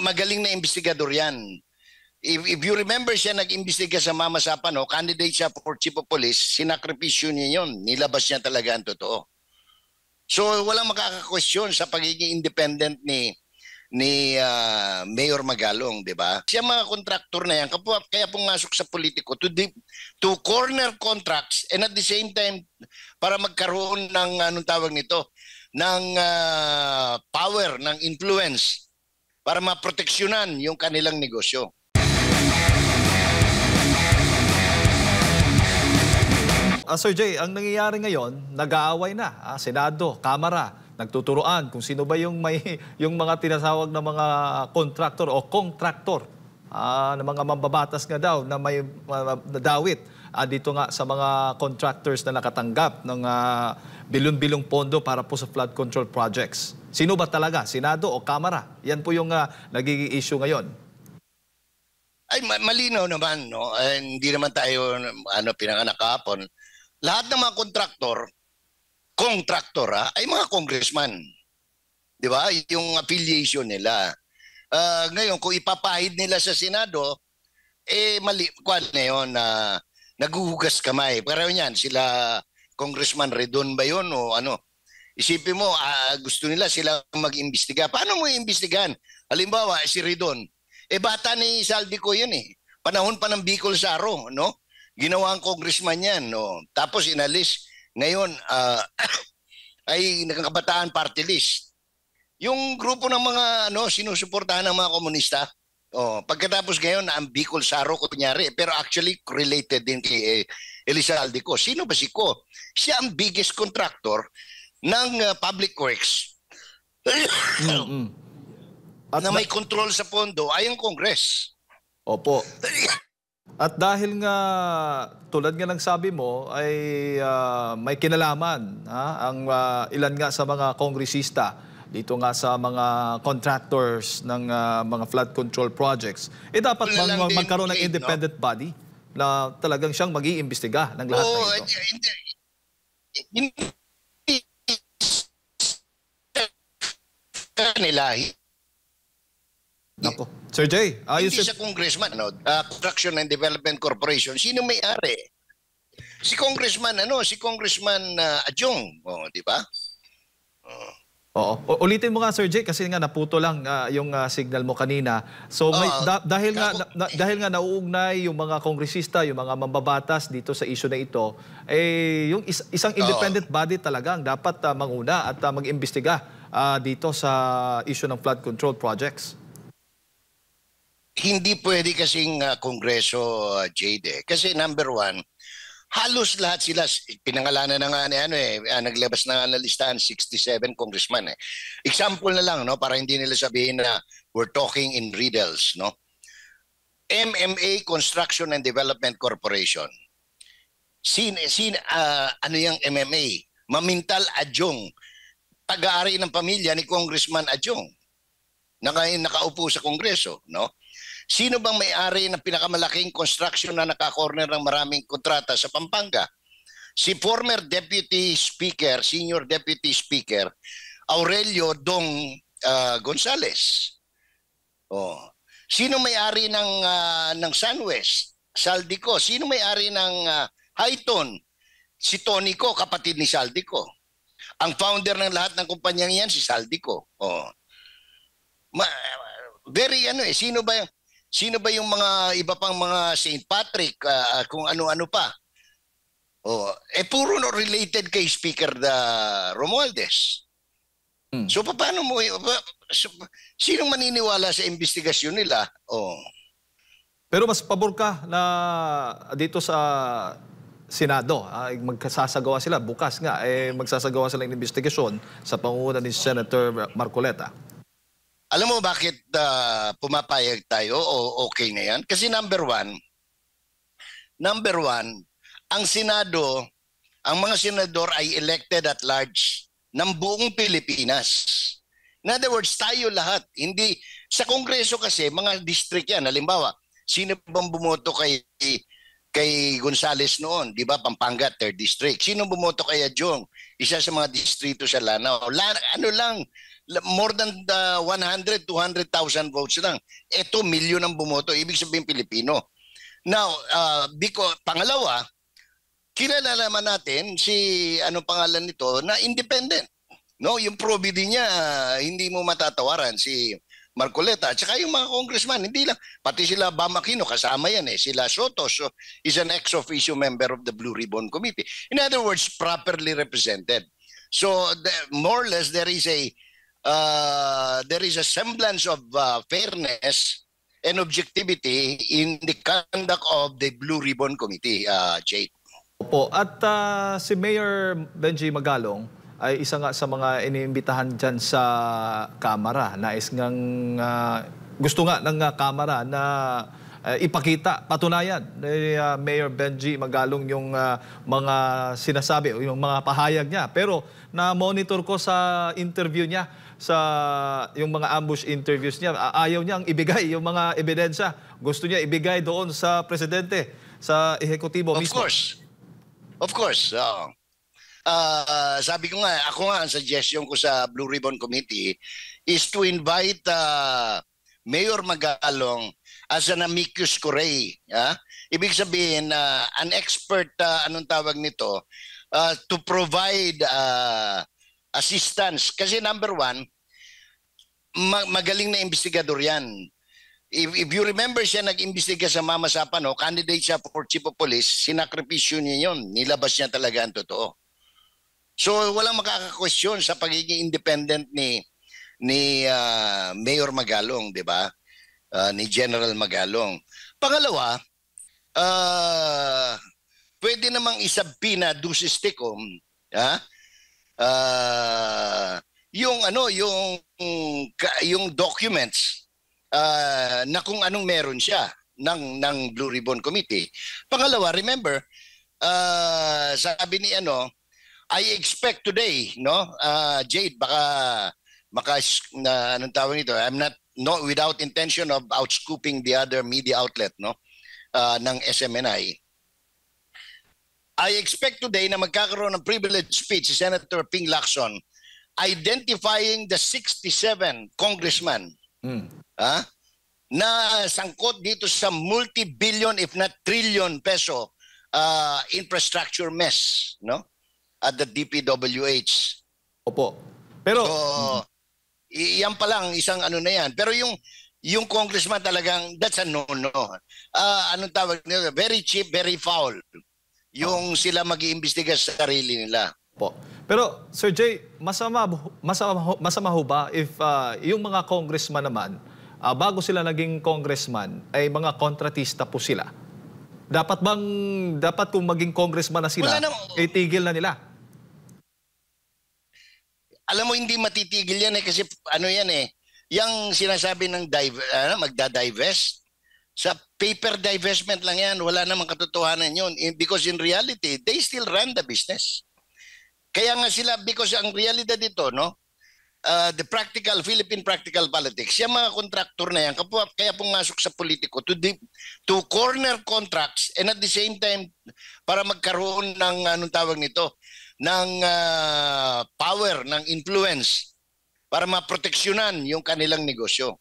magaling na investigador yan. If you remember siya nag-imbestiga sa Mama Sapano, candidate siya for chief of police, sinakripisyo niya yun. Nilabas niya talaga ang totoo. So walang makaka-question sa pagiging independent ni Mayor Magalong, di ba? Siya mga kontraktor na yan, kaya pumasok sa politiko to corner contracts and at the same time para magkaroon ng anong tawag nito, ng power, ng influence para maproteksyonan yung kanilang negosyo. Sir Jay, ang nangyayari ngayon, nag-aaway na, Senado, Kamara, nagtuturoan kung sino ba yung mga tinatawag na mga kontraktor o kontraktor na mga mambabatas nga daw na may nadawit dito nga sa mga contractors na nakatanggap ng bilyon-bilyong pondo para po sa flood control projects. Sino ba talaga? Senado o Kamara? Yan po yung nagiging issue ngayon. Ay, malinaw naman, no? Hindi naman tayo pinanganak kahapon. Lahat ng mga kontraktor ay mga congressman. Di ba? Yung affiliation nila. Ngayon, kung ipapahid nila sa Senado, mali, kwan na yun, naguhugas kamay. Pero yan, sila Congressman Redon ba yun o ano? Isipin mo, gusto nila sila mag-imbestiga. Paano mo iimbestigahan? Halimbawa, si Redon. Bata ni Saldico yun eh. Panahon pa ng Bicol Saro, no? Ginawa ang congressman yan, no? Tapos inalis. Ngayon, ay nagkakabataan party list. Yung grupo ng mga sinusuportahan ng mga komunista, pagkatapos ngayon, ang Bicol Saro, kunyari, pero actually related din kay Elizalde Ko. Sino ba si Ko? Siya ang biggest contractor ng public works. At na may control sa pondo ay ang Congress. Opo. At dahil nga, tulad nga ng sabi mo, ay may kinalaman ang ilan nga sa mga kongresista dito nga sa mga contractors ng mga flood control projects, dapat magkaroon ng independent body na talagang siyang mag-iimbestiga ng lahat na ito. Nako. Sir Jay, hindi siya congressman, Construction and Development Corporation. Sino may-ari? Si Congressman Adjong, di ba? Oo. Ulitin mo nga, Sir Jay, kasi nga naputo lang yung signal mo kanina. So dahil nga nauugnay yung mga kongresista, yung mga mambabatas dito sa issue na ito, yung isang independent body talagang dapat manguna at mag-imbestiga dito sa issue ng flood control projects. Hindi pwede kasing Kongreso, Jade. Kasi number one, halos lahat sila, pinangalanan na nga naglabas na nga na listahan 67 congressman. Example na lang, no, para hindi nila sabihin na we're talking in riddles, no. MMA, Construction and Development Corporation. Ano yung MMA? Mamintal Adjong. Pag-aari ng pamilya ni Congressman Adjong. Nakaupo sa Kongreso, no? Sino bang may-ari ng pinakamalaking construction na nakakorner ng maraming kontrata sa Pampanga? Si former Deputy Speaker, Senior Deputy Speaker, Aurelio Dong Gonzales. Sino may-ari ng Sunwest? Saldico. Sino may-ari ng Highton? Si Tonico, kapatid ni Saldico. Ang founder ng lahat ng kumpanyang yan, si Saldico. Very Sino ba yung mga iba pang mga St. Patrick, kung ano-ano pa? Puro related kay Speaker Romualdez. So paano mo, sinong maniniwala sa investigasyon nila? Pero mas pabor ka na dito sa Senado, magsasagawa sila, bukas nga, magsasagawa sila ng investigasyon sa pangunguna ni Senator Marcoleta. Alam mo bakit pumapayag tayo o okay na yan? Kasi number one, ang Senado, ang mga senador ay elected at large ng buong Pilipinas. In other words, tayo lahat. Hindi, sa Kongreso kasi, mga district yan. Halimbawa, sino bang bumoto kay Gonzales noon, di ba, Pampanga, 3rd District. Sino bumoto kay Adjong? Isa sa mga distrito sa Lanao. Ano lang, more than 100, 200,000 votes lang. Ito, milyon ang bumoto. Ibig sabihin Pilipino. Now, pangalawa, kilala naman natin si, ano pangalan nito, na independent. No, yung probity niya, hindi mo matatawaran si Marcoleta. At saka yung mga congressman, hindi lang. Pati sila Bam Aquino, kasama yan eh. Sila Soto, so is an ex-officio member of the Blue Ribbon Committee. In other words, properly represented. So more or less, there is a semblance of fairness and objectivity in the conduct of the Blue Ribbon Committee, Jade. Opo. At si Mayor Benji Magalong ay isa nga sa mga iniimbitahan dyan sa Kamara. Nais ngang gusto nga ng Kamara na ipakita, patunayan ni Mayor Benji Magalong yung mga sinasabi o yung mga pahayag niya. Pero na-monitor ko sa interview niya, sa yung mga ambush interviews niya, ayaw niyang ibigay yung mga ebidensya. Gusto niya ibigay doon sa presidente, sa ehekutibo mismo. Of course. Sabi ko nga, ako nga ang suggestion ko sa Blue Ribbon Committee is to invite Mayor Magalong as an amicus curiae. Ibig sabihin, an expert, anong tawag nito, to provide assistance. Kasi number one, magaling na investigador yan. If you remember siya nag-imbestiga sa Mama Sapano, candidate siya for Chief of Police, sinakripisyo niya yun. Nilabas niya talaga ang totoo. So walang makaka-question sa pagiging independent ni Mayor Magalong, 'di ba? Ni General Magalong. Pangalawa, pwede namang isabpina ducis tecum, yung documents na kung anong meron siya ng Blue Ribbon Committee. Pangalawa, remember, sabi ni I expect today, no, Jade, baka anong tawag nito? I'm not without intention of outscooping the other media outlet, no, ng SMNI. I expect today na magkakaroon ng privileged speech si Senator Ping Lacson identifying the 67 congressman na sangkot dito sa multi-billion if not trillion peso infrastructure mess, no? At the DPWH. Opo. Pero yan pa lang isang ano na yan. Pero yung congressman talagang that's a no-no. Anong tawag nila? Very cheap, very foul. Yung sila mag-iimbestiga sa sarili nila. Opo. Pero Sir Jay, masama ho ba if yung mga congressman naman, bago sila naging congressman, ay mga kontratista po sila? Dapat kung maging congressman na sila, itigil na nila? Alam mo, hindi matitigil yan kasi ano yan yung sinasabi ng magda-divest, sa paper divestment lang yan, wala namang katotohanan yun. Because in reality, they still run the business. Kaya nga sila, because ang realidad dito, no, the Philippine practical politics, yung mga kontraktor na yan, kaya pumasok sa politiko to corner contracts and at the same time, para magkaroon ng, anong tawag nito, ng power, ng influence para maproteksyonan yung kanilang negosyo.